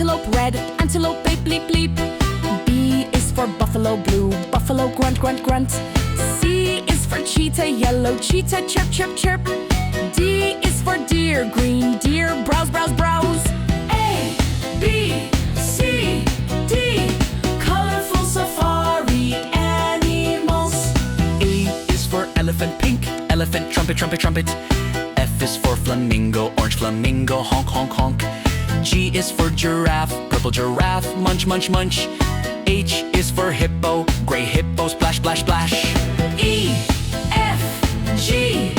antelope red, antelope bleep bleep bleep. B is for buffalo blue, buffalo grunt grunt grunt. C is for cheetah yellow, cheetah chirp chirp chirp. D is for deer green, deer browse browse browse. A, B, C, D, colorful safari animals. E is for elephant pink, elephant trumpet trumpet trumpet. F is for flamingo, orange flamingo honk honk honk. G is for giraffe, purple giraffe munch munch munch. H is for hippo, gray hippo splash splash splash. E, F, G,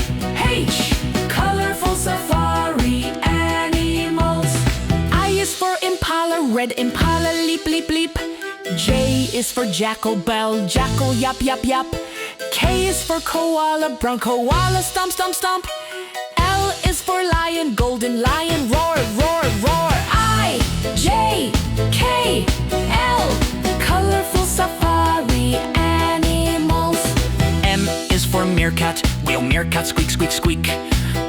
H, colorful safari animals. I is for impala, red impala leap leap leap. J is for jackal bell, jackal yap yap yap. K is for koala, brown koala stomp stomp stomp. L is for lion, golden lion roar roar roar. I, J, K, L, colorful safari animals. M is for meerkat, whale meerkat squeak squeak squeak.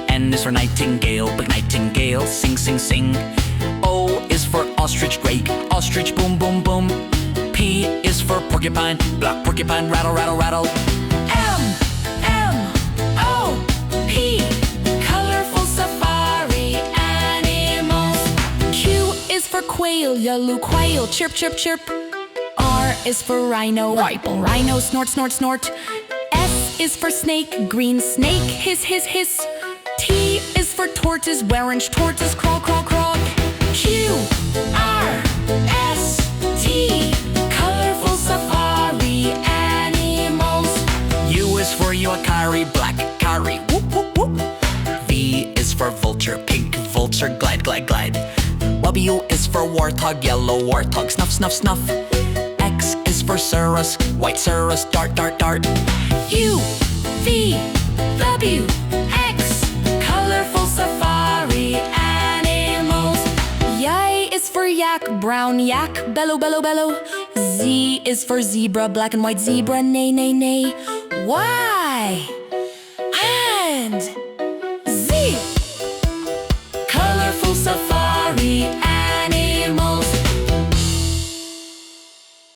N is for nightingale, big nightingale sing sing sing. O is for ostrich, great ostrich boom boom boom. P is for porcupine, black porcupine rattle rattle rattle. M, O, P, colorful safari animals. Q is for quail, yellow quail chirp chirp chirp. R is for rhino, rhino snort snort snort. S is for snake, green snake hiss hiss hiss. T is for tortoise, orange tortoise crawl crawl crawl. Q, R, S, T, colorful safari animals. U is for uakari, black curry whoop whoop whoop. V is for vulture, pink vulture glide glide glide. W is for warthog, yellow warthog snuff snuff snuff. X is for cirrus, white cirrus dart dart dart. U, V, W, X, colorful safari animals. Y is for yak, brown yak bellow bellow bellow. Z is for zebra, black and white zebra neigh neigh neigh. Y